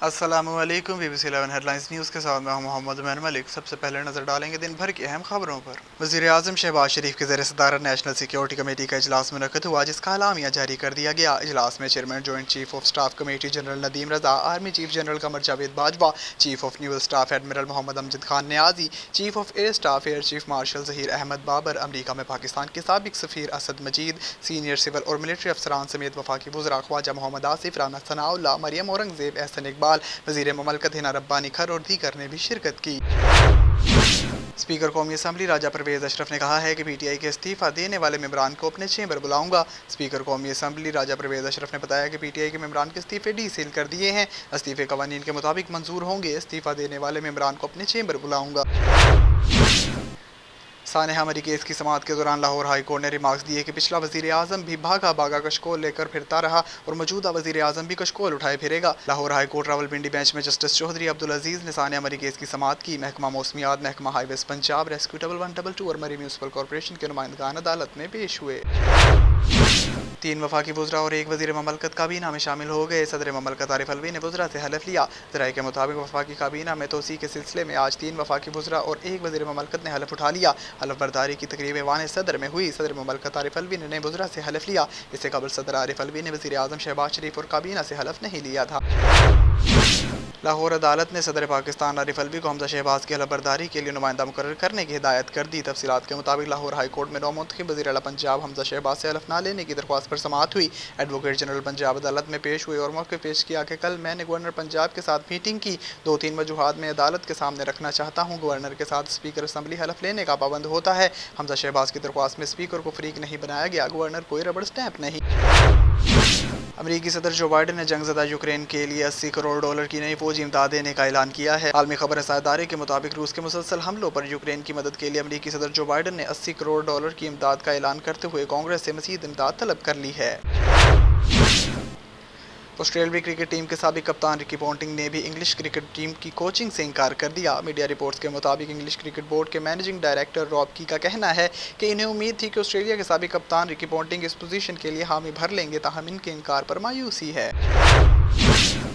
अस्सलामुअलैकुम BBC 11 headlines news के साथ मैं हूं मोहम्मद उमर मलिक। सबसे पहले नजर डालेंगे दिन भर की अहम खबरों पर। वज़ीर आज़म शहबाज शरीफ के ज़ेर सदारत नेशनल सिक्योरिटी कमेटी का इजलास मुनक़्क़द हुआ, जिसका एलामिया जारी कर दिया गया। इजलास में chairman joint chief of staff committee general Nadeem Raza, army chief general Qamar Javed Bajwa, chief of naval staff admiral Mohammad Amjad Khan Niazi, chief of air staff air chief marshal Zaheer Ahmed Babar, अमरीका में पाकिस्तान के साबिक़ सफ़ीर असद मजीद, सीनियर सिविल और मिलिट्री अफसरान समेत वफाकी वज़रा ख्वाजा मोहम्मद आसिफ, राना सनाउल्लाह, मरियम औरंगज़ेब, एहसन इकबाल, वज़ीर ममलकत हिना रब्बानी खर और दीगर ने भी शिरकत की। स्पीकर कौमी असम्बली राजा परवेज़ अशरफ ने कहा है कि PTI के इस्तीफ़ा देने वाले मेंबरान को अपने चेंबर बुलाऊंगा। स्पीकर कौमी असम्बली राजा परवेज़ अशरफ ने बताया कि PTI के मेंबरान के इस्तीफ़े डीसील कर दिए हैं। इस्तीफ़े कवानीन के मुताबिक मंजूर होंगे। इस्तीफ़ा देने वाले मेंबरान को अपने चेंबर बुलाऊंगा। सानेहा मरी केस की समाअत के दौरान लाहौर हाई कोर्ट ने रिमार्क्स दिए कि पिछला वज़ीर आज़म भी भागा भागा कशकोल लेकर फिरता रहा और मौजूदा वज़ीर आज़म भी कशकोल उठाए फिरेगा। Lahore high court Rawalpindi bench में जस्टिस चौधरी अब्दुल अजीज़ ने सानेहा मरी केस की समाअत की। महकमा मौसमियात, महकमा हाईवेज पंजाब, रेस्क्यू 1122 और मरी म्यूनसिपल कॉर्पोरेशन के नुमाइंदगान अदालत में पेश हुए। 3 वफाकी वज़रा और 1 वज़ीर ममलकत काबीना में शामिल हो गए। सदर ममलकत आरिफ अलवी ने वज़रा से हलफ लिया। ज़राए के मुताबिक वफाकी काबीना में तोसी के सिलसिले में आज 3 वफाकी वज़रा और 1 वज़ीर ममलकत ने हलफ उठा लिया। हलफ बर्दारी की तकरीब वान सदर में हुई। सदर ममलकत आरिफ अलवी ने नए वज़रा से हलफ लिया। इससे कबल सदर आरिफ अलवी ने वज़ीर आज़म शहबाज शरीफ और काबीना से हलफ नहीं लिया था। लाहौर अदालत ने सदर पाकिस्तान आरिफ अलवी को हमजा शहबाज की हलफ बर्दारी के लिए नुमाइंदा मुकर्रर करने की हिदायत कर दी। तफसीलात के मुताबिक लाहौर हाई कोर्ट में नौमुंतखब वज़ीर आला पंजाब हमजा शहबाज से हलफ ना लेने की दरख्वास्त पर समाअत हुई। एडवोकेट जनरल पंजाब अदालत में पेश हुए और मौक़िफ़ पेश किया कि कल मैंने गवर्नर पंजाब के साथ मीटिंग की। 2-3 वजूहात में अदालत के सामने रखना चाहता हूँ। गवर्नर के साथ स्पीकर असम्बली हलफ लेने का पाबंद होता है। हमजा शहबाज की दरख्वास्त में स्पीकर को फरीक नहीं बनाया गया। गवर्नर कोई रबड़ स्टैंप नहीं। अमरीकी सदर जो बाइडन ने जंगज़दा यूक्रेन के लिए $80 करोड़ की नई फौजी इमदाद देने का ऐलान किया है। आलमी खबर रसादारे के मुताबिक रूस के मुसलसल हमलों पर यूक्रेन की मदद के लिए अमरीकी सदर जो बाइडन ने $80 करोड़ की इमदाद का ऐलान करते हुए कांग्रेस से मज़ीद इमदाद तलब कर ली है। ऑस्ट्रेलियाई क्रिकेट टीम के साबिक कप्तान रिकी पॉन्टिंग ने भी इंग्लिश क्रिकेट टीम की कोचिंग से इनकार कर दिया। मीडिया रिपोर्ट्स के मुताबिक इंग्लिश क्रिकेट बोर्ड के मैनेजिंग डायरेक्टर रॉब की का कहना है कि इन्हें उम्मीद थी कि ऑस्ट्रेलिया के साबिक कप्तान रिकी पॉन्टिंग इस पोजीशन के लिए हामी भर लेंगे, ताहम इनके इनकार पर मायूसी है।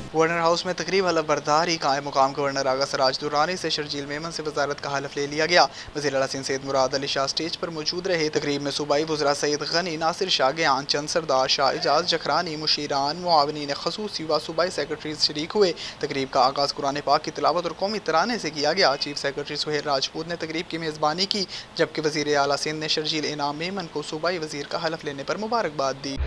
गवर्नर हाउस में तकरीब हलफ बर्दारी। कायम मुकाम गवर्नर आगा सराज दुरानी से शर्जील मेमन से वजारत का हलफ ले लिया गया। वज़ीर आला सिंध सैयद मुराद अली शाह स्टेज पर मौजूद रहे। तकरीब में सूबाई वज़रा सईद गनी, नासिर शाह, ज्ञान चंद सरदार, शाह इजाज जखरानी, मुशीरान, मुआवनीन खसूसी व सूबाई सेक्रेटरीज शरीक हुए। तकरीब का आगाज़ कुरान पाक की तिलावत और कौमी तराने से किया गया। चीफ सेक्रेटरी सुहेल राजपूत ने तकरीब की मेज़बानी की, जबकि वज़ीर आला सिंध ने शर्जील इनाम मेमन को सूबाई वज़ीर का हलफ लेने पर मुबारकबाद दी।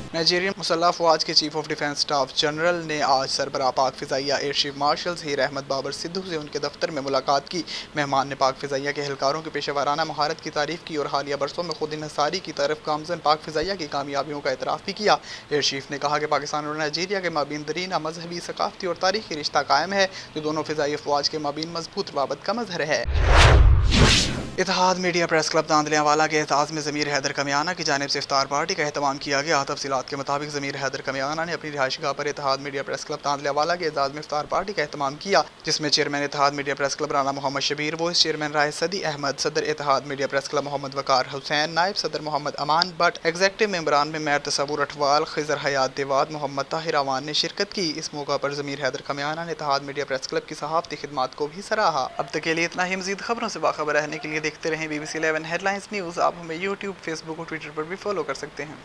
नाइजीरियन मुसल्लह अफवाज के chief of defence staff general ने आज सरबराह पाक फ़िज़ाइया air chief marshal Zaheer Ahmed Babar Sidhu से उनके दफ्तर में मुलाकात की। मेहमान ने पाक फ़िज़ाइया के एहलकारों की पेशेवराना महारत की तारीफ़ की और हालिया बरसों में खुद इन्हसारी की तरफ गामज़न पाक फ़िज़ाइया की कामयाबियों का एतराफ़ भी किया। एयर चीफ ने कहा कि पाकिस्तान और नाइजीरिया के माबीन दरीना मजहबी, सकाफ़ती और तारीख़ी रिश्ता कायम है, जो दोनों फ़िज़ाई अफवाज के माबीन मजबूत रवाबत का मज़हर है। इत्तेहाद मीडिया प्रेस क्लब तांदलियावाला के एहसास में ज़मीर हैदर कमियाना की जानिब से इफ्तार पार्टी का एहतमाम किया गया। तफसीलात के मुताबिक ज़मीर हैदर कमियाना ने अपनी रिहाइशगाह पर Ittehad media press club Tandlianwala के एजाज़ में इफ्तार पार्टी का एहतमाम किया, जिसमें chairman Ittehad media press club Rana Mohammad Shabbir, vice chairman Rai Saadi Ahmed, सदर Ittehad media press club Mohammad Waqar Hussain, नायब सदर मोहम्मद अमान बट, एग्जेक्टिव मेंबरान में मैर तसव्वुर अठवाल, खिजर हयात देवाद, मोहम्मद ताहिर अवान ने शिरकत की। इस मौका पर ज़मीर हैदर कमियाना ने इत्तेहाद मीडिया प्रेस क्लब की सहाफ़ती खिदमात को भी सराहा। अब तक के लिए इतना ही। मज़ीद खबरों से बाखबर रहने के लिए देखते रहें BBC 11 हेडलाइंस न्यूज़। आप हमें YouTube, Facebook और Twitter पर भी फॉलो कर सकते हैं।